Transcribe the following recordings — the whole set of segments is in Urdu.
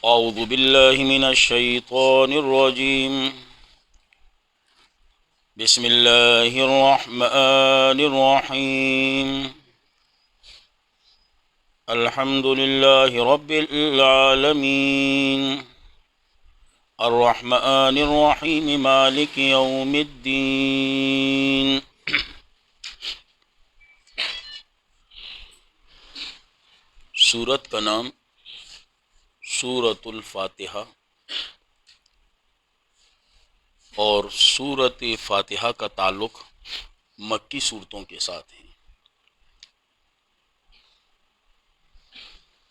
اعوذ باللہ من الشیطان الرجیم بسم اللہ الرحمن الرحیم الحمد للہ رب العالمین الرحمن الرحیم مالک یوم الدین۔ سورت کا نام سورۃ الفاتحہ اور سورۃ فاتحہ کا تعلق مکی صورتوں کے ساتھ ہے۔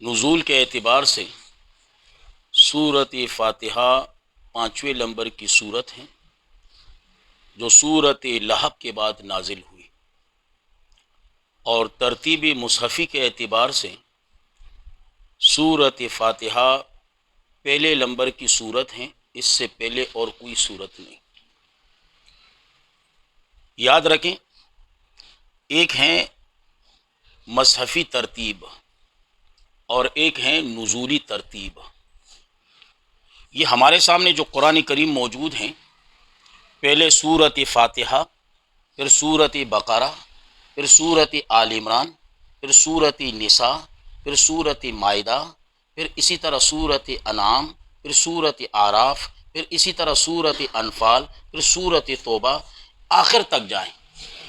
نزول کے اعتبار سے سورۃ فاتحہ 5ویں نمبر کی صورت ہے جو سورۃ لہب کے بعد نازل ہوئی، اور ترتیب مصحفی کے اعتبار سے سورۃ فاتحہ پہلے نمبر کی صورت ہیں، اس سے پہلے اور کوئی صورت نہیں۔ یاد رکھیں، ایک ہیں مصحفی ترتیب اور ایک ہیں نزولی ترتیب۔ یہ ہمارے سامنے جو قرآن کریم موجود ہیں، پہلے سورۃ فاتحہ، پھر سورۃ بقرہ، پھر سورۃ آل عمران، پھر سورۃ نساء، پھر سورۃ مائدہ، پھر اسی طرح سورۃ انعام، پھر سورۃ اعراف، پھر اسی طرح سورۃ انفال، پھر سورۃ توبہ، آخر تک جائیں۔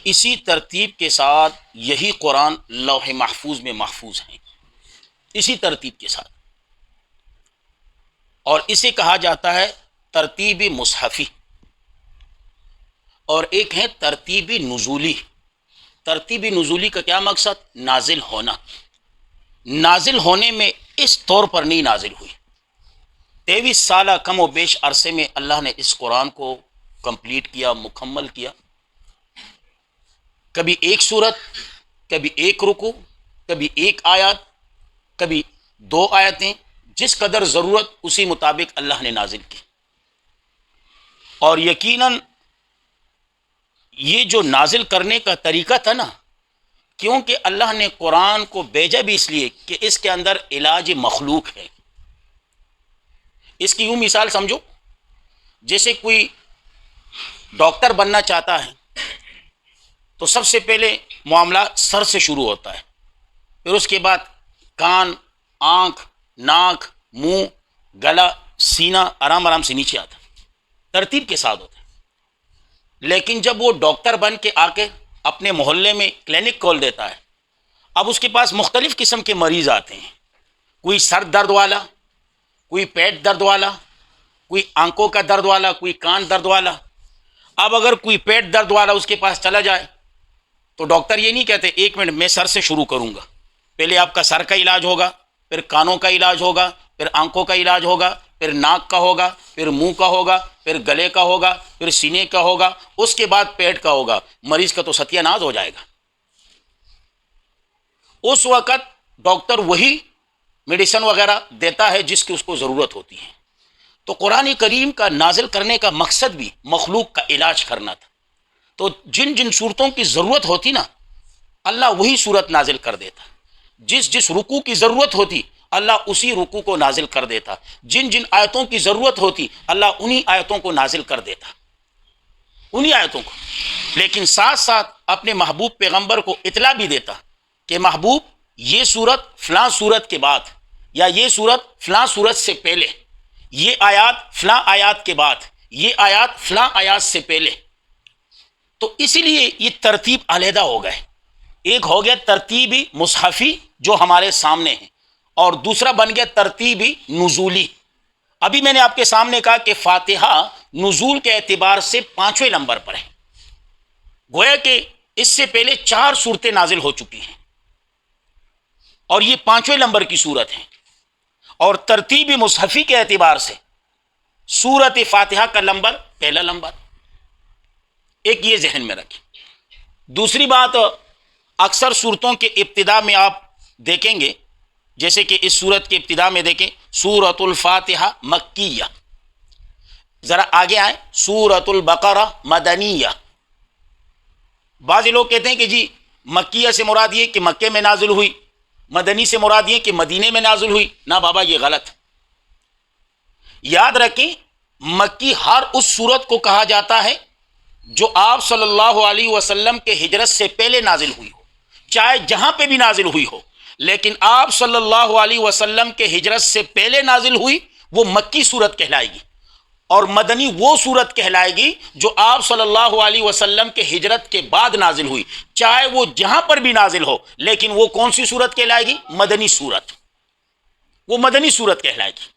اسی ترتیب کے ساتھ یہی قرآن لوح محفوظ میں محفوظ ہیں، اسی ترتیب کے ساتھ، اور اسے کہا جاتا ہے ترتیب مصحفی، اور ایک ہے ترتیب نزولی۔ ترتیب نزولی کا کیا مقصد؟ نازل ہونا۔ نازل ہونے میں اس طور پر نہیں نازل ہوئی۔ 23 سالہ کم و بیش عرصے میں اللہ نے اس قرآن کو کمپلیٹ کیا، مکمل کیا۔ کبھی ایک سورت، کبھی ایک رکوع، کبھی ایک آیات، کبھی 2 آیتیں، جس قدر ضرورت اسی مطابق اللہ نے نازل کی۔ اور یقیناً یہ جو نازل کرنے کا طریقہ تھا نا، کیونکہ اللہ نے قرآن کو بھیجا بھی اس لیے کہ اس کے اندر علاج مخلوق ہے۔ اس کی یوں مثال سمجھو، جیسے کوئی ڈاکٹر بننا چاہتا ہے تو سب سے پہلے معاملہ سر سے شروع ہوتا ہے، پھر اس کے بعد کان، آنکھ، ناک، منہ، گلا، سینہ آرام آرام سے نیچے آتا ہے، ترتیب کے ساتھ ہوتا ہے۔ لیکن جب وہ ڈاکٹر بن کے آ کے اپنے محلے میں کلینک کھول دیتا ہے، اب اس کے پاس مختلف قسم کے مریض آتے ہیں، کوئی سر درد والا، کوئی پیٹ درد والا، کوئی آنکھوں کا درد والا، کوئی کان درد والا۔ اب اگر کوئی پیٹ درد والا اس کے پاس چلا جائے تو ڈاکٹر یہ نہیں کہتے 1 منٹ میں سر سے شروع کروں گا، پہلے آپ کا سر کا علاج ہوگا، پھر کانوں کا علاج ہوگا، پھر آنکھوں کا علاج ہوگا، پھر ناک کا ہوگا، پھر منہ کا ہوگا، پھر گلے کا ہوگا، پھر سینے کا ہوگا، اس کے بعد پیٹ کا ہوگا۔ مریض کا تو ستیہ ناز ہو جائے گا۔ اس وقت ڈاکٹر وہی میڈیسن وغیرہ دیتا ہے جس کی اس کو ضرورت ہوتی ہے۔ تو قرآن کریم کا نازل کرنے کا مقصد بھی مخلوق کا علاج کرنا تھا۔ تو جن جن صورتوں کی ضرورت ہوتی نا، اللہ وہی صورت نازل کر دیتا۔ جس جس رکوع کی ضرورت ہوتی، اللہ اسی رکوع کو نازل کر دیتا۔ جن جن آیتوں کی ضرورت ہوتی، اللہ انہی آیتوں کو نازل کر دیتا، انہی آیتوں کو۔ لیکن ساتھ ساتھ اپنے محبوب پیغمبر کو اطلاع بھی دیتا کہ محبوب، یہ صورت فلاں صورت کے بعد، یا یہ صورت فلاں صورت سے پہلے، یہ آیات فلاں آیات کے بعد، یہ آیات فلاں آیات سے پہلے۔ تو اسی لیے یہ ترتیب علیحدہ ہو گئے۔ ایک ہو گیا ترتیبی مصحفی جو ہمارے سامنے ہے، اور دوسرا بن گیا ترتیبی نزولی۔ ابھی میں نے آپ کے سامنے کہا کہ فاتحہ نزول کے اعتبار سے 5ویں نمبر پر ہے، گویا کہ اس سے پہلے 4 صورتیں نازل ہو چکی ہیں، اور یہ 5ویں نمبر کی صورت ہے۔ اور ترتیبی مصحفی کے اعتبار سے سورۃ فاتحہ کا نمبر پہلا نمبر، ایک یہ ذہن میں رکھیں۔ دوسری بات، اکثر صورتوں کے ابتدا میں آپ دیکھیں گے، جیسے کہ اس صورت کے ابتدا میں دیکھیں سورۃ الفاتحہ مکیہ، ذرا آگے آئیں سورۃ البقرہ مدنیہ۔ بعض لوگ کہتے ہیں کہ جی مکیہ سے مراد یہ کہ مکے میں نازل ہوئی، مدنی سے مراد یہ کہ مدینے میں نازل ہوئی۔ نہ بابا، یہ غلط۔ یاد رکھیں مکی ہر اس صورت کو کہا جاتا ہے جو آپ صلی اللہ علیہ وسلم کے ہجرت سے پہلے نازل ہوئی ہو، چاہے جہاں پہ بھی نازل ہوئی ہو، لیکن آپ صلی اللہ علیہ وسلم کے ہجرت سے پہلے نازل ہوئی وہ مکی صورت کہلائے گی، اور مدنی وہ صورت کہلائے گی جو آپ صلی اللہ علیہ وسلم کے ہجرت کے بعد نازل ہوئی، چاہے وہ جہاں پر بھی نازل ہو، لیکن وہ کون سی صورت کہلائے گی؟ مدنی صورت، وہ مدنی صورت کہلائے گی۔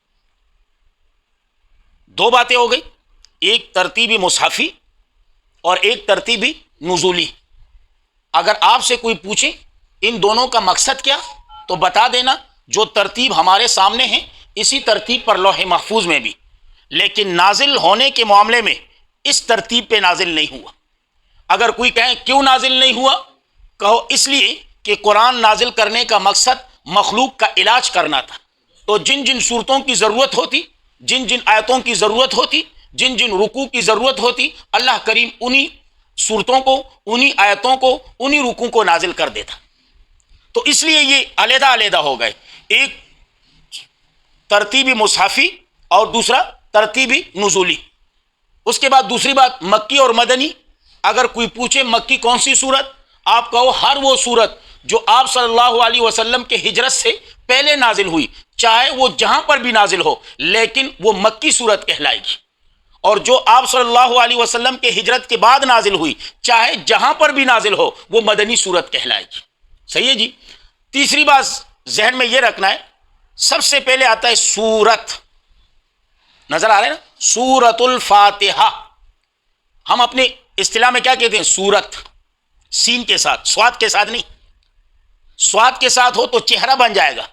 دو باتیں ہو گئی، ایک ترتیبی مصحفی اور ایک ترتیبی نزولی۔ اگر آپ سے کوئی پوچھے ان دونوں کا مقصد کیا تو بتا دینا جو ترتیب ہمارے سامنے ہے اسی ترتیب پر لوح محفوظ میں بھی، لیکن نازل ہونے کے معاملے میں اس ترتیب پہ نازل نہیں ہوا۔ اگر کوئی کہے کیوں نازل نہیں ہوا، کہو اس لیے کہ قرآن نازل کرنے کا مقصد مخلوق کا علاج کرنا تھا، تو جن جن صورتوں کی ضرورت ہوتی، جن جن آیتوں کی ضرورت ہوتی، جن جن رکوع کی ضرورت ہوتی، اللہ کریم انہی صورتوں کو، انہی آیتوں کو، انہی رکوع کو نازل کر دیتا۔ تو اس لیے یہ علیحدہ علیحدہ ہو گئے، ایک ترتیبی مصحفی اور دوسرا ترتیبی نزولی۔ اس کے بعد دوسری بات مکی اور مدنی۔ اگر کوئی پوچھے مکی کون سی صورت، آپ کہو ہر وہ صورت جو آپ صلی اللہ علیہ وسلم کے ہجرت سے پہلے نازل ہوئی، چاہے وہ جہاں پر بھی نازل ہو، لیکن وہ مکی صورت کہلائے گی، اور جو آپ صلی اللہ علیہ وسلم کے ہجرت کے بعد نازل ہوئی، چاہے جہاں پر بھی نازل ہو، وہ مدنی صورت کہلائے گی۔ صحیح ہے جی۔ تیسری بات ذہن میں یہ رکھنا ہے، سب سے پہلے آتا ہے سورت، نظر آ رہا ہے نا، سورت الفاتحہ۔ ہم اپنے اصطلاح میں کیا کہتے ہیں؟ سورت، سین کے ساتھ، سواد کے ساتھ نہیں۔ سواد کے ساتھ ہو تو چہرہ بن جائے گا،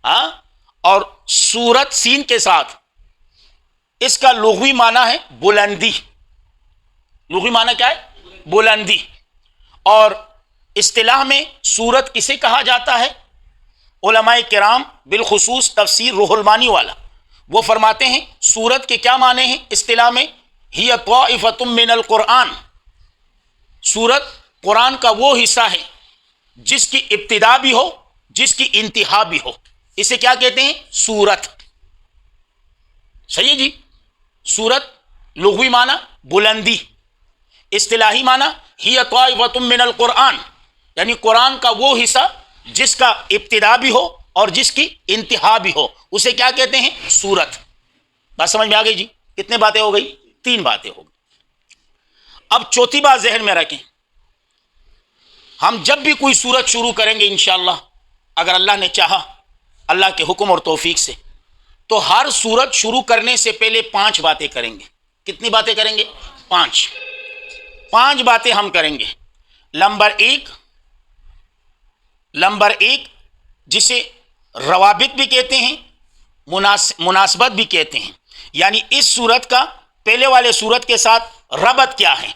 ہاں، اور سورت سین کے ساتھ، اس کا لغوی معنی ہے بلندی۔ لغوی معنی کیا ہے؟ بلندی۔ اور اصطلاح میں سورت کسے کہا جاتا ہے؟ علماء کرام بالخصوص تفسیر روح المانی والا وہ فرماتے ہیں سورت کے کیا معنی ہیں اصطلاح میں؟ ہی طائفۃ من القرآن، سورت قرآن کا وہ حصہ ہے جس کی ابتدا بھی ہو، جس کی انتہا بھی ہو، اسے کیا کہتے ہیں؟ سورت۔ صحیح ہے جی۔ سورت لغوی معنی بلندی، اصطلاحی معنی ہی طائفۃ من القرآن، یعنی قرآن کا وہ حصہ جس کا ابتدا بھی ہو اور جس کی انتہا بھی ہو، اسے کیا کہتے ہیں؟ سورت۔ بات سمجھ میں آ گئی جی؟ کتنے باتیں ہو گئی؟ 3 باتیں ہو گئی۔ اب چوتھی بات ذہن میں رکھیں، ہم جب بھی کوئی سورت شروع کریں گے انشاءاللہ، اگر اللہ نے چاہا، اللہ کے حکم اور توفیق سے، تو ہر سورت شروع کرنے سے پہلے 5 باتیں کریں گے۔ کتنی باتیں کریں گے؟ 5 باتیں ہم کریں گے۔ نمبر ایک جسے روابط بھی کہتے ہیں، مناسبت بھی کہتے ہیں، یعنی اس سورت کا پہلے والے سورت کے ساتھ ربط کیا ہے،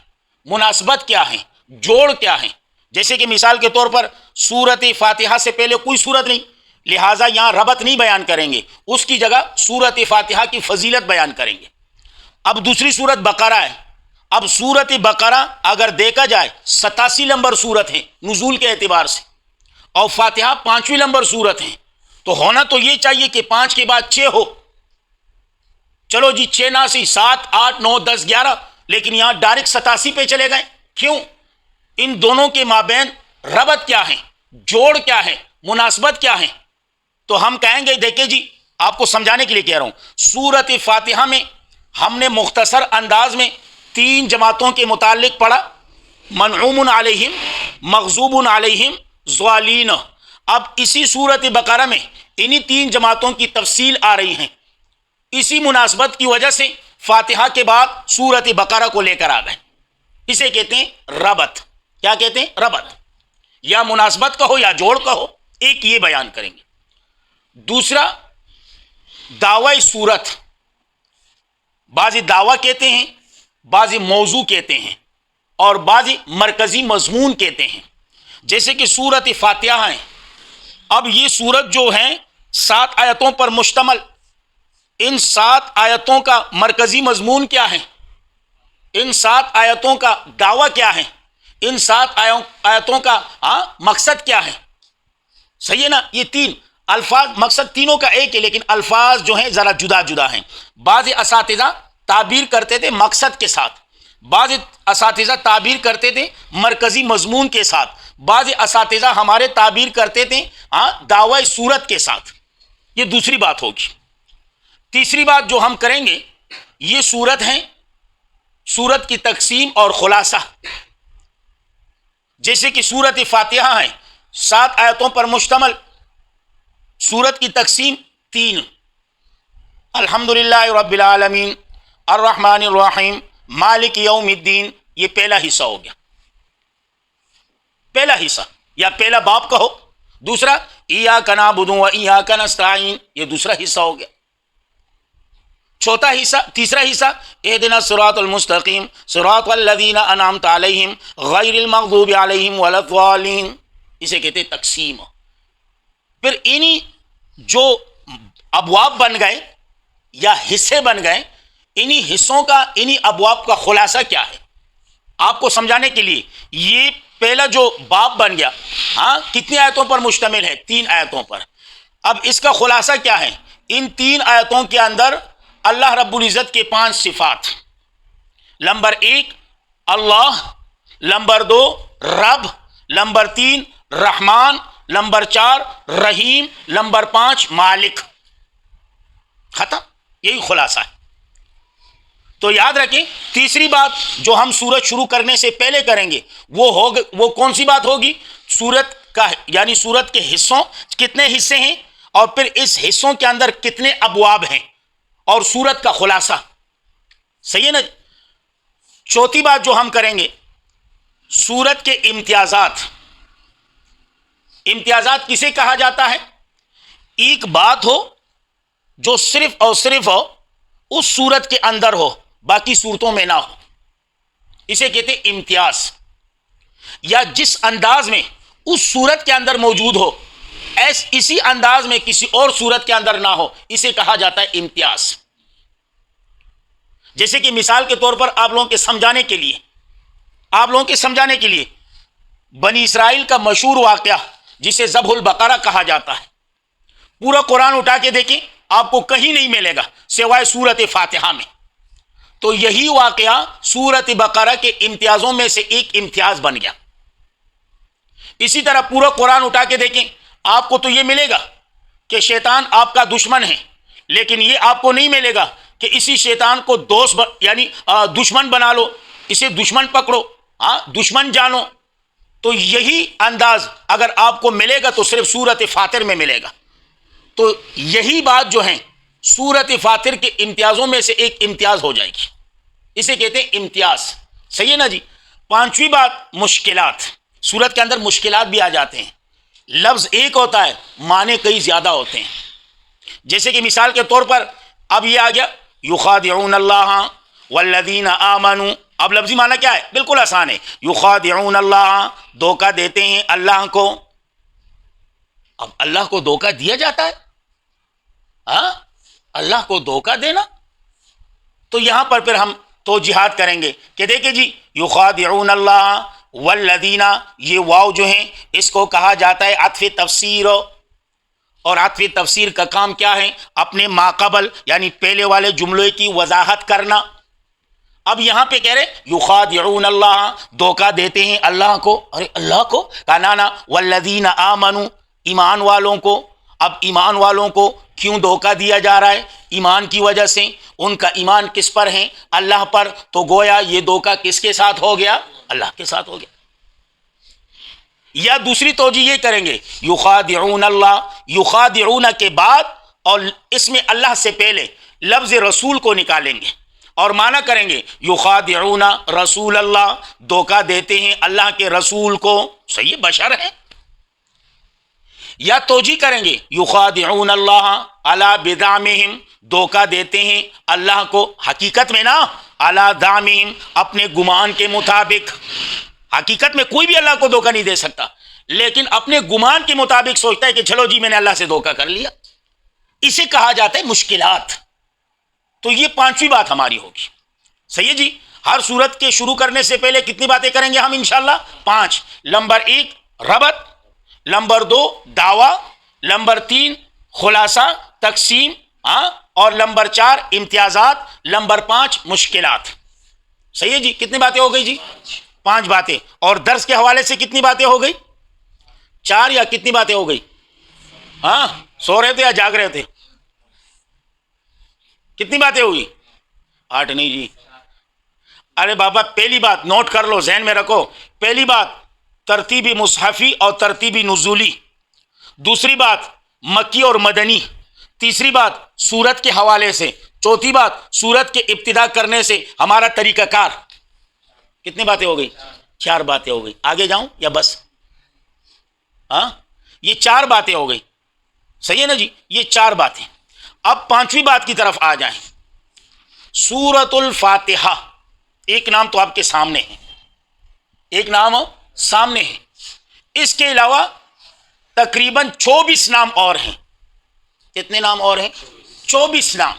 مناسبت کیا ہے، جوڑ کیا ہے۔ جیسے کہ مثال کے طور پر سورت فاتحہ سے پہلے کوئی سورت نہیں، لہٰذا یہاں ربط نہیں بیان کریں گے، اس کی جگہ سورت فاتحہ کی فضیلت بیان کریں گے۔ اب دوسری سورت بقرہ ہے۔ اب سورت بقرہ اگر دیکھا جائے 87 نمبر سورت ہے نزول کے اعتبار سے، اور فاتحہ 5ویں نمبر سورت ہے، تو ہونا تو یہ چاہیے کہ 5 کے بعد 6 ہو۔ چلو جی 6 نہ سی 7 8 9 10 11، لیکن یہاں ڈائریکٹ 87 پہ چلے گئے، کیوں؟ ان دونوں کے مابین ربط کیا ہے، جوڑ کیا ہے، مناسبت کیا ہے؟ تو ہم کہیں گے دیکھیں جی، آپ کو سمجھانے کے لیے کہہ رہا ہوں، سورت فاتحہ میں ہم نے مختصر انداز میں 3 جماعتوں کے متعلق پڑھا، منعوم علیہم، مغضوب علیہم، ضالین۔ اب اسی سورت بقرہ میں انہی 3 جماعتوں کی تفصیل آ رہی ہیں، اسی مناسبت کی وجہ سے فاتحہ کے بعد سورت بقرہ کو لے کر آ گئے۔ اسے کہتے ہیں ربط۔ کیا کہتے ہیں؟ ربط، یا مناسبت کہو یا جوڑ کہو، ایک یہ بیان کریں گے۔ دوسرا دعوی سورت، بعضی دعویٰ کہتے ہیں، بعضی موضوع کہتے ہیں، اور بعضی مرکزی مضمون کہتے ہیں۔ جیسے کہ سورت فاتحہ ہے، اب یہ سورت جو ہے 7 آیتوں پر مشتمل، ان 7 آیتوں کا مرکزی مضمون کیا ہے؟ ان 7 آیتوں کا دعویٰ کیا ہے؟ ان 7 آیتوں کا مقصد کیا ہے؟ صحیح ہے نا؟ یہ 3۔ الفاظ مقصد تینوں کا ایک ہے لیکن الفاظ جو ہیں ذرا جدا جدا ہیں. بعض اساتذہ تعبیر کرتے تھے مقصد کے ساتھ، بعض اساتذہ تعبیر کرتے تھے مرکزی مضمون کے ساتھ، بعض اساتذہ ہمارے تعبیر کرتے تھے دعوی صورت کے ساتھ. یہ دوسری بات ہوگی. تیسری بات جو ہم کریں گے، یہ صورت ہیں، صورت کی تقسیم اور خلاصہ. جیسے کہ صورت فاتحہ ہے 7 آیتوں پر مشتمل، سورت کی تقسیم 3: الحمدللہ رب العالمین، الرحمن الرحیم، مالک یوم الدین. یہ پہلا حصہ ہو گیا، پہلا حصہ یا پہلا باب کہو. دوسرا ایاک نعبد و ایاک نستعین، یہ دوسرا حصہ ہو گیا. چوتھا حصہ، تیسرا حصہ اہدنا الصراط المستقیم صراط الذین انعمت علیہم غیر المغضوب علیہم ولا الضالین. اسے کہتے ہیں تقسیم. پھر انہی جو ابواب بن گئے یا حصے بن گئے، انہی حصوں کا، انہی ابواب کا خلاصہ کیا ہے آپ کو سمجھانے کے لیے یہ پہلا جو باب بن گیا کتنی آیتوں پر مشتمل ہے؟ 3 آیتوں پر. اب اس کا خلاصہ کیا ہے؟ ان 3 آیتوں کے اندر اللہ رب العزت کے 5 صفات. نمبر 1 اللہ، نمبر 2 رب، نمبر 3 رحمان، نمبر 4 رحیم، نمبر 5 مالک. ختم. یہی خلاصہ ہے. تو یاد رکھیں تیسری بات جو ہم سورت شروع کرنے سے پہلے کریں گے وہ کون سی بات ہوگی؟ سورت کا، یعنی سورت کے حصوں، کتنے حصے ہیں اور پھر اس حصوں کے اندر کتنے ابواب ہیں اور سورت کا خلاصہ. صحیح ہے نا؟ چوتھی بات جو ہم کریں گے، سورت کے امتیازات. امتیازات کسے کہا جاتا ہے؟ ایک بات ہو جو صرف اور صرف اس سورت کے اندر ہو، باقی صورتوں میں نہ ہو، اسے کہتے ہیں امتیاز. یا جس انداز میں اس سورت کے اندر موجود ہو اسی انداز میں کسی اور سورت کے اندر نہ ہو، اسے کہا جاتا ہے امتیاز. جیسے کہ مثال کے طور پر آپ لوگوں کے سمجھانے کے لیے بنی اسرائیل کا مشہور واقعہ جسے ذبح البقرہ کہا جاتا ہے، پورا قرآن اٹھا کے دیکھیں آپ کو کہیں نہیں ملے گا سوائے سورت فاتحہ میں. تو یہی واقعہ سورت بقرہ کے امتیازوں میں سے ایک امتیاز بن گیا. اسی طرح پورا قرآن اٹھا کے دیکھیں آپ کو تو یہ ملے گا کہ شیطان آپ کا دشمن ہے، لیکن یہ آپ کو نہیں ملے گا کہ اسی شیطان کو یعنی دشمن بنا لو، اسے دشمن پکڑو، دشمن جانو. تو یہی انداز اگر آپ کو ملے گا تو صرف سورت فاتر میں ملے گا. تو یہی بات جو ہے سورت فاتر کے امتیازوں میں سے ایک امتیاز ہو جائے گی، اسے کہتے ہیں امتیاز. صحیح ہے نا جی؟ 5ویں بات مشکلات. سورت کے اندر مشکلات بھی آ جاتے ہیں. لفظ ایک ہوتا ہے، معنی کئی زیادہ ہوتے ہیں. جیسے کہ مثال کے طور پر اب یہ آ گیا یخادعون اللہ والذین آمنوا. اب لفظی معنی کیا ہے؟ بالکل آسان ہے. یخادعون اللہ، دھوکہ دیتے ہیں اللہ کو. اب اللہ کو دھوکہ دیا جاتا ہے؟ اللہ کو دھوکہ دینا. تو یہاں پر پھر ہم توجیحات کریں گے کہ دیکھیں جی یخادعون اللہ والذین، یہ واو جو ہیں اس کو کہا جاتا ہے عطف تفسیر. اور عطف تفسیر کا کام کیا ہے؟ اپنے ماقبل یعنی پہلے والے جملے کی وضاحت کرنا. اب یہاں پہ کہہ رہے یخادعون اللہ، دھوکہ دیتے ہیں اللہ کو. ارے اللہ کو کہا نانا، والذین آمنوا، ایمان والوں کو. اب ایمان والوں کو کیوں دھوکہ دیا جا رہا ہے؟ ایمان کی وجہ سے. ان کا ایمان کس پر ہے؟ اللہ پر. تو گویا یہ دھوکہ کس کے ساتھ ہو گیا؟ اللہ کے ساتھ ہو گیا. یا دوسری توجہ یہ کریں گے یخادعون اللہ، یخادعون کے بعد اور اس میں اللہ سے پہلے لفظ رسول کو نکالیں گے اور معنی کریں گے یخادعون رسول اللہ، دھوکہ دیتے ہیں اللہ کے رسول کو. صحیح بشر ہے. یا توجہ کریں گے یخادعون اللہ علی بدعمہم، دھوکہ دیتے ہیں اللہ کو حقیقت میں نا، علی دعمہم، اپنے گمان کے مطابق. حقیقت میں کوئی بھی اللہ کو دھوکہ نہیں دے سکتا، لیکن اپنے گمان کے مطابق سوچتا ہے کہ چلو جی میں نے اللہ سے دھوکہ کر لیا. اسے کہا جاتا ہے مشکلات. تو یہ 5ویں بات ہماری ہوگی. صحیح ہے جی؟ ہر صورت کے شروع کرنے سے پہلے کتنی باتیں کریں گے ہم انشاءاللہ؟ 5. نمبر 1 ربط، نمبر 2 دعویٰ، نمبر 3 خلاصہ تقسیم، اور نمبر 4 امتیازات، نمبر 5 مشکلات. صحیح ہے جی؟ کتنی باتیں ہو گئی جی؟ 5 باتیں. اور درس کے حوالے سے کتنی باتیں ہو گئی؟ 4 یا کتنی باتیں ہو گئی؟ سو رہے تھے یا جاگ رہے تھے؟ کتنی باتیں ہوئی؟ 8 نہیں جی. ارے بابا پہلی بات نوٹ کر لو، ذہن میں رکھو. پہلی بات ترتیبی مصحفی اور ترتیبی نزولی. دوسری بات مکی اور مدنی. تیسری بات سورت کے حوالے سے. چوتھی بات سورت کے ابتدا کرنے سے ہمارا طریقہ کار. کتنی باتیں ہو گئی؟ 4 باتیں ہو گئی. آگے جاؤں یا بس؟ یہ 4 باتیں ہو گئی. صحیح ہے نا جی؟ یہ 4 باتیں. اب 5ویں بات کی طرف آ جائیں. سورت الفاتحہ. ایک نام تو آپ کے سامنے ہے، ایک نام سامنے ہے. اس کے علاوہ تقریباً 24 نام اور ہیں. کتنے نام اور ہیں؟ 24 نام.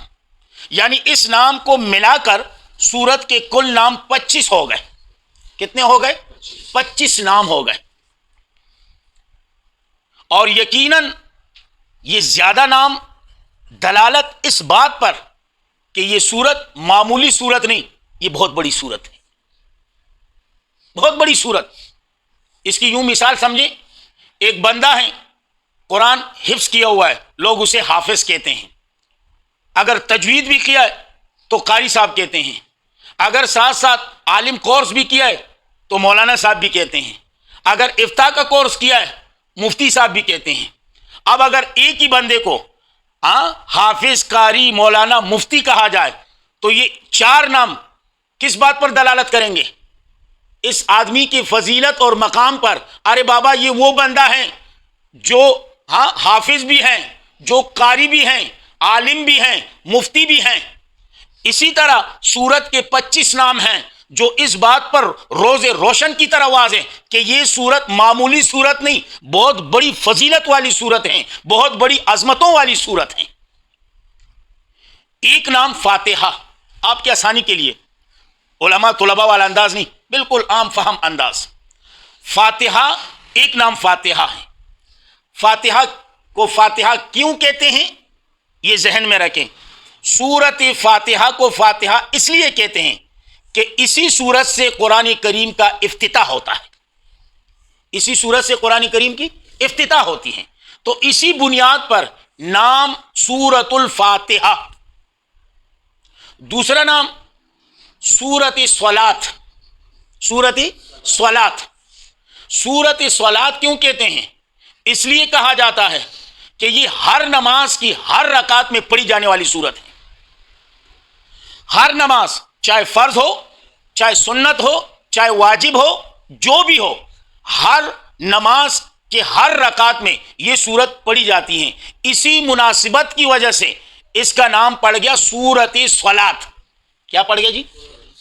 یعنی اس نام کو ملا کر سورت کے کل نام 25 ہو گئے. کتنے ہو گئے؟ 25 نام ہو گئے. اور یقیناً یہ زیادہ نام دلالت اس بات پر کہ یہ سورت معمولی سورت نہیں، یہ بہت بڑی سورت ہے. بہت بڑی سورت. اس کی یوں مثال سمجھیں، ایک بندہ ہے قرآن حفظ کیا ہوا ہے، لوگ اسے حافظ کہتے ہیں. اگر تجوید بھی کیا ہے تو قاری صاحب کہتے ہیں. اگر ساتھ ساتھ عالم کورس بھی کیا ہے تو مولانا صاحب بھی کہتے ہیں. اگر افتاء کا کورس کیا ہے مفتی صاحب بھی کہتے ہیں. اب اگر ایک ہی بندے کو حافظ، قاری، مولانا، مفتی کہا جائے تو یہ 4 نام کس بات پر دلالت کریں گے؟ اس آدمی کی فضیلت اور مقام پر. ارے بابا یہ وہ بندہ ہے جو حافظ بھی ہیں، جو قاری بھی ہیں، عالم بھی ہیں، مفتی بھی ہیں. اسی طرح سورت کے 25 نام ہیں جو اس بات پر روز روشن کی طرح واضح کہ یہ سورت معمولی سورت نہیں، بہت بڑی فضیلت والی سورت ہیں، بہت بڑی عظمتوں والی سورت ہیں. ایک نام فاتحہ. آپ کی آسانی کے لیے علماء طلباء والا انداز نہیں، بالکل عام فہم انداز. فاتحہ، ایک نام فاتحہ ہے. فاتحہ کو فاتحہ کیوں کہتے ہیں یہ ذہن میں رکھیں. سورت فاتحہ کو فاتحہ اس لیے کہتے ہیں کہ اسی سورت سے قرآن کریم کا افتتاح ہوتا ہے. اسی سورت سے قرآن کریم کی افتتاح ہوتی ہے. تو اسی بنیاد پر نام سورت الفاتحہ. دوسرا نام سورت صلاۃ. سورت صلاۃ. سورت صلاۃ کیوں کہتے ہیں؟ اس لیے کہا جاتا ہے کہ یہ ہر نماز کی ہر رکعت میں پڑھی جانے والی سورت ہے. ہر نماز، چاہے فرض ہو، چاہے سنت ہو، چاہے واجب ہو، جو بھی ہو، ہر نماز کے ہر رکعت میں یہ سورت پڑھی جاتی ہیں. اسی مناسبت کی وجہ سے اس کا نام پڑ گیا سورت صلاۃ. کیا پڑ گیا جی؟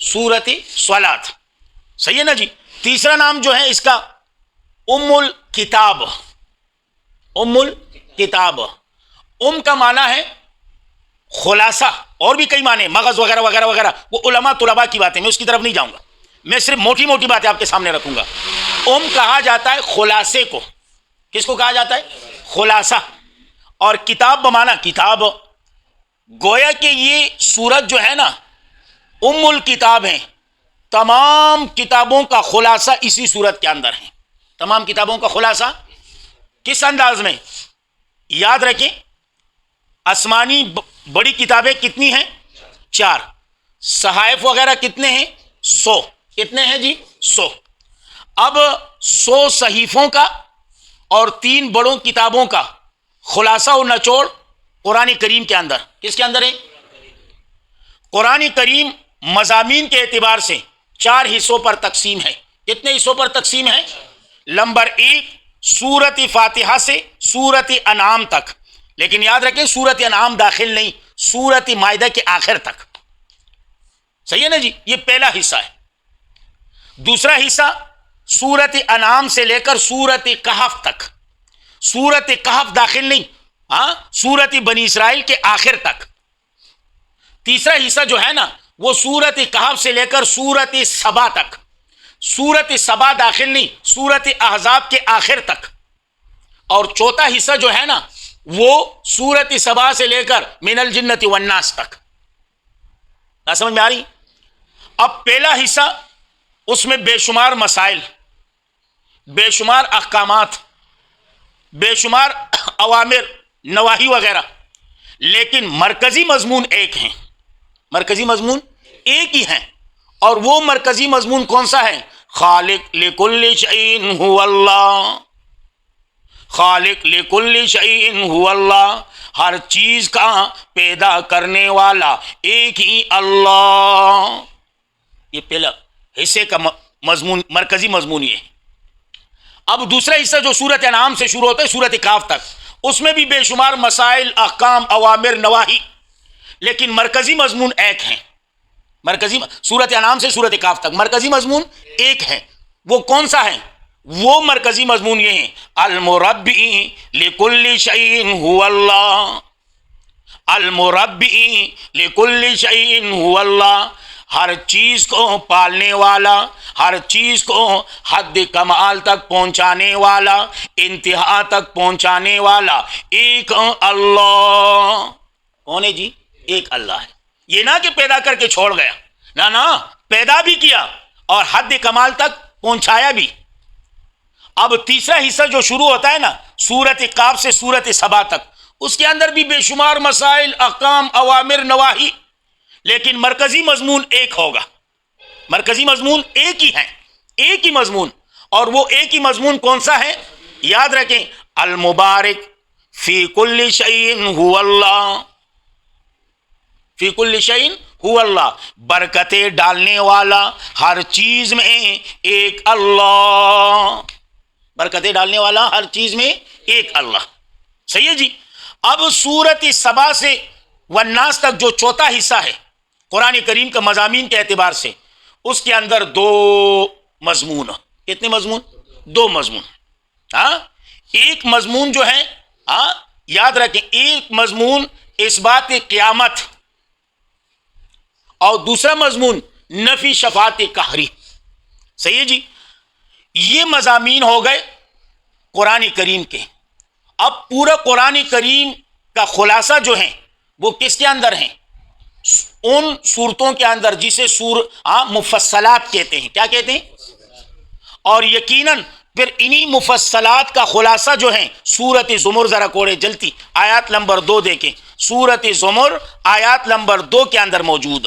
سورت صلاۃ. صحیح ہے نا جی؟ تیسرا نام جو ہے اس کا ام الکتاب. ام الکتاب. ام کا معنی ہے خلاصہ، اور بھی کئی معنی، مغز وغیرہ وغیرہ وغیرہ، وہ علماء طلباء کی باتیں، میں اس کی طرف نہیں جاؤں گا. میں صرف موٹی موٹی باتیں آپ کے سامنے رکھوں گا. ام کہا جاتا ہے خلاصے کو. کس کو کہا جاتا ہے؟ خلاصہ. اور کتاب بمانا کتاب. گویا کہ یہ سورت جو ہے نا ام الکتاب ہیں. تمام کتابوں کا خلاصہ اسی سورت کے اندر ہے. تمام کتابوں کا خلاصہ کس انداز میں؟ یاد رکھیں، آسمانی بڑی کتابیں کتنی ہیں؟ 4. صحائف وغیرہ کتنے ہیں؟ 100. کتنے ہیں جی؟ 100. اب 100 صحیفوں کا اور 3 بڑوں کتابوں کا خلاصہ و نچوڑ قرآن کریم کے اندر. کس کے اندر ہے؟ قرآن کریم مضامین کے اعتبار سے 4 حصوں پر تقسیم ہے. کتنے حصوں پر تقسیم ہے؟ نمبر 1 سورت فاتحہ سے سورت انعام تک. لیکن یاد رکھیں سورت انعام داخل نہیں، سورت مائدہ کے آخر تک. صحیح ہے نا جی؟ یہ پہلا حصہ ہے. دوسرا حصہ سورت انعام سے لے کر سورت کہف تک. سورت کہف داخل نہیں، سورت بنی اسرائیل کے آخر تک. تیسرا حصہ جو ہے نا وہ سورت کہف سے لے کر سورت سبا تک. سورت سبا داخل نہیں، سورت احزاب کے آخر تک. اور چوتھا حصہ جو ہے نا وہ سورت سبا سے لے کر من الجنت والناس تک. بات سمجھ میں آ رہی؟ اب پہلا حصہ اس میں بے شمار مسائل، بے شمار احکامات، بے شمار اوامر نواہی وغیرہ، لیکن مرکزی مضمون ایک ہیں. مرکزی مضمون ایک ہی ہیں. اور وہ مرکزی مضمون کون سا ہے؟ خالق لکل شیء هو اللہ. خالق لکل شیء هو اللہ، ہر چیز کا پیدا کرنے والا ایک ہی اللہ. یہ پہلا حصے کا مضمون، مرکزی مضمون یہ ہے. اب دوسرا حصہ جو سورت انعام سے شروع ہوتا ہے سورت کاف تک، اس میں بھی بے شمار مسائل، احکام، اوامر، نواہی، لیکن مرکزی مضمون ایک ہیں. مرکزی سورت انعام سے سورت کاف تک مرکزی مضمون ایک ہے. وہ کون سا ہے؟ وہ مرکزی مضمون یہ ہے المربی لکل شیء هو اللہ. المربی لکل شیء هو اللہ، ہر چیز کو پالنے والا، ہر چیز کو حد کمال تک پہنچانے والا، انتہا تک پہنچانے والا ایک اللہ. کون ہے جی؟ ایک اللہ ہے. یہ نہ کہ پیدا کر کے چھوڑ گیا، نہ پیدا بھی کیا اور حد کمال تک پہنچایا بھی. اب تیسرا حصہ جو شروع ہوتا ہے نا سورت قاف سے سورت سبا تک، اس کے اندر بھی بے شمار مسائل، احکام، اوامر، نواہی، لیکن مرکزی مضمون ایک ہوگا. مرکزی مضمون ایک ہی ہے، ایک ہی مضمون. اور وہ ایک ہی مضمون کون سا ہے؟ یاد رکھیں، المبارک فی کل شیء هو اللہ. فی کل شیء هو اللہ، برکتیں ڈالنے والا ہر چیز میں ایک اللہ. برکتیں ڈالنے والا ہر چیز میں ایک اللہ. صحیح ہے جی. اب سورت سبا سے والناس تک جو چوتھا حصہ ہے قرآن کریم کا مضامین کے اعتبار سے، اس کے اندر دو مضمون. کتنے مضمون؟ دو مضمون. ہاں، ایک مضمون جو ہے، ہاں یاد رکھیں، ایک مضمون اس بات قیامت اور دوسرا مضمون نفی شفاعت قہری. صحیح ہے جی. یہ مضامین ہو گئے قرآن کریم کے. اب پورا قرآن کریم کا خلاصہ جو ہے وہ کس کے اندر ہیں؟ ان صورتوں کے اندر جسے مفصلات کہتے ہیں. کیا کہتے ہیں؟ اور یقیناً پھر انہی مفصلات کا خلاصہ جو ہے سورت زمر، ذرا کوڑے جلتی آیات نمبر 2 دیکھیں. سورت زمر آیات نمبر 2 کے اندر موجود.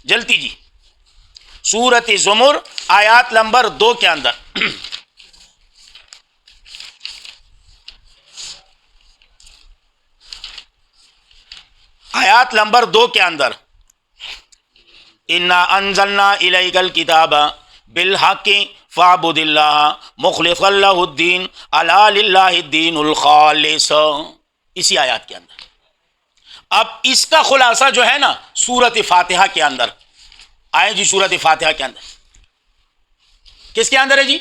جلتی جی، سورت زمر آیات نمبر 2 کے اندر آیات نمبر 2 کے اندر انا انزلنا الیک الکتاب بالحق فاعبد اللہ مخلصا لہ الدین الا للہ الدین الخالص. اسی آیات کے اندر. اب اس کا خلاصہ جو ہے نا سورت فاتحہ کے اندر آئے جی. سورت فاتحہ کے اندر کس کے اندر ہے جی؟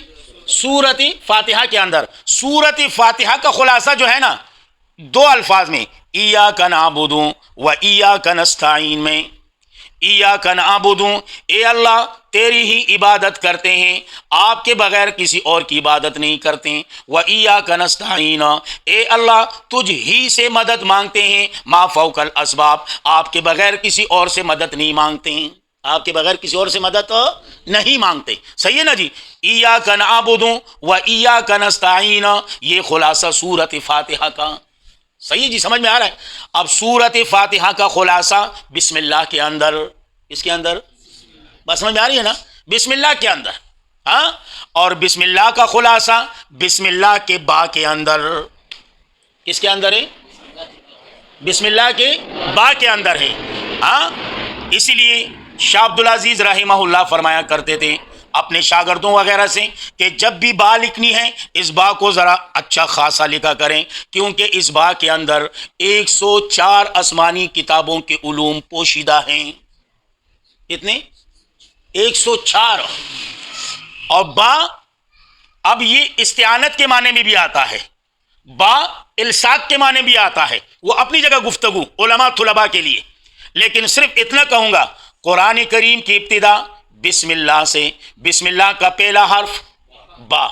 سورت فاتحہ کے اندر. سورت فاتحہ کا خلاصہ جو ہے نا دو الفاظ میں، ایاک نعبد و ایاک نستعین میں. ایاک نعبد، اے اللہ تیری ہی عبادت کرتے ہیں، آپ کے بغیر کسی اور کی عبادت نہیں کرتے ہیں. و ایاک نستعین، اے اللہ تجھ ہی سے مدد مانگتے ہیں. ما فوق الاسباب، آپ کے بغیر کسی اور سے مدد نہیں مانگتے ہیں. آپ کے بغیر کسی اور سے مدد نہیں مانگتے. صحیح ہے نا جی. ایاک نعبد و ایاک نستعین، یہ خلاصہ سورت فاتحہ کا. صحیح جی، سمجھ میں آ رہا ہے. اب سورت فاتحہ کا خلاصہ بسم اللہ کے اندر. اس کے اندر بس سمجھ میں آ رہی ہے نا؟ بسم اللہ کے اندر. ہاں، اور بسم اللہ کا خلاصہ بسم اللہ کے با کے اندر. کس کے اندر ہے؟ بسم اللہ کے با کے اندر ہے. ہاں، اسی لیے شاہ عبدالعزیز رحمہ اللہ فرمایا کرتے تھے اپنے شاگردوں وغیرہ سے کہ جب بھی با لکھنی ہے اس با کو ذرا اچھا خاصا لکھا کریں، کیونکہ اس با کے اندر 104 آسمانی کتابوں کے علوم پوشیدہ ہیں. کتنے؟ 104. اور با اب یہ استعانت کے معنی میں بھی آتا ہے، با الساق کے معنی بھی آتا ہے. وہ اپنی جگہ گفتگو علماء طلباء کے لیے. لیکن صرف اتنا کہوں گا، قرآن کریم کی ابتدا بسم اللہ سے. بسم اللہ کا پہلا حرف با.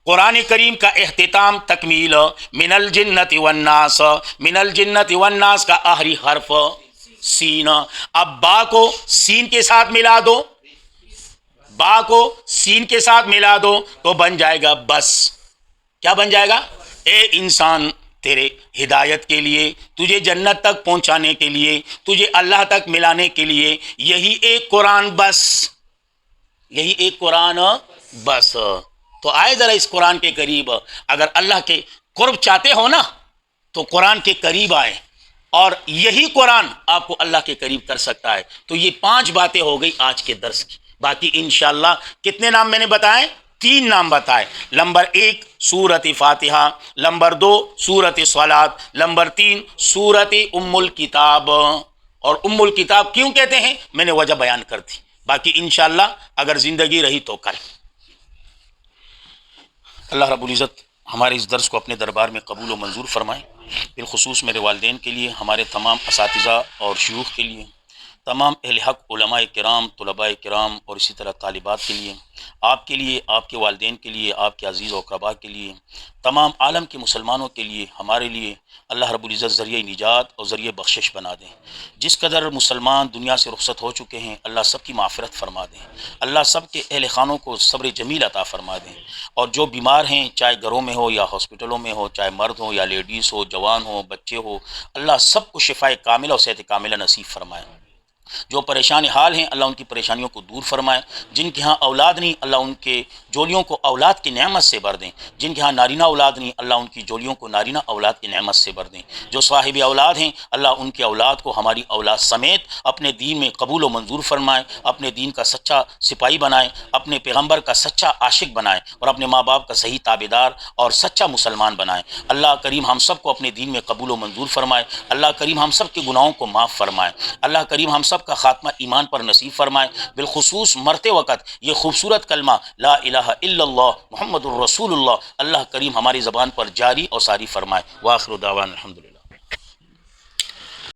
قرآن کریم کا اختتام تکمیل من الجنت والناس، من الجنت والناس کا آخری حرف سین. اب با کو سین کے ساتھ ملا دو، با کو سین کے ساتھ ملا دو تو بن جائے گا بس. کیا بن جائے گا؟ اے انسان، تیرے ہدایت کے لیے، تجھے جنت تک پہنچانے کے لیے، تجھے اللہ تک ملانے کے لیے یہی ایک قرآن بس، یہی ایک قرآن بس. تو آئے ذرا اس قرآن کے قریب. اگر اللہ کے قرب چاہتے ہو نا تو قرآن کے قریب آئے، اور یہی قرآن آپ کو اللہ کے قریب کر سکتا ہے. تو یہ 5 باتیں ہو گئی آج کے درس کی. باقی انشاءاللہ کتنے نام میں نے بتائے؟ 3 نام بتائے. نمبر 1 سورۃ فاتحہ، نمبر 2 سورۃ صلاۃ، نمبر 3 سورۃ ام الکتاب. اور ام الکتاب کیوں کہتے ہیں میں نے وجہ بیان کر دی. باقی انشاءاللہ اگر زندگی رہی تو کل. اللہ رب العزت ہمارے اس درس کو اپنے دربار میں قبول و منظور فرمائے. بالخصوص میرے والدین کے لیے، ہمارے تمام اساتذہ اور شیوخ کے لیے، تمام اہل حق علماء کرام، طلباء کرام اور اسی طرح طالبات کے لیے، آپ کے لیے، آپ کے والدین کے لیے، آپ کے عزیز و اقربا کے لیے، تمام عالم کے مسلمانوں کے لیے، ہمارے لیے اللہ رب العزت ذریعہ نجات اور ذریعہ بخشش بنا دیں. جس قدر مسلمان دنیا سے رخصت ہو چکے ہیں اللہ سب کی معافرت فرما دیں. اللہ سب کے اہل خانوں کو صبر جمیل عطا فرما دیں. اور جو بیمار ہیں چاہے گھروں میں ہو یا ہاسپٹلوں میں ہو، چاہے مرد ہو یا لیڈیز ہو، جوان ہو، بچے ہو، اللہ سب کو شفائے کاملہ اور صحت کاملہ نصیب فرمائے. جو پریشان حال ہیں اللہ ان کی پریشانیوں کو دور فرمائے. جن کے ہاں اولاد نہیں اللہ ان کے جولیوں کو اولاد کی نعمت سے بھر دیں. جن کے ہاں نارینہ اولاد نہیں اللہ ان کی جولیوں کو نارینہ اولاد کی نعمت سے بھر دیں. جو صاحب اولاد ہیں اللہ ان کے اولاد کو ہماری اولاد سمیت اپنے دین میں قبول و منظور فرمائے، اپنے دین کا سچا سپاہی بنائے، اپنے پیغمبر کا سچا عاشق بنائے، اور اپنے ماں باپ کا صحیح تابعدار اور سچا مسلمان بنائے. اللہ کریم ہم سب کو اپنے دین میں قبول و منظور فرمائے. اللہ کریم ہم سب کے گناہوں کو معاف فرمائے. اللہ کریم ہم سب کا خاتمہ ایمان پر نصیب فرمائے. بالخصوص مرتے وقت یہ خوبصورت کلمہ لا الہ الا اللہ محمد الرسول اللہ اللہ کریم ہماری زبان پر جاری اور ساری فرمائے. وآخر دعوانا الحمدللہ.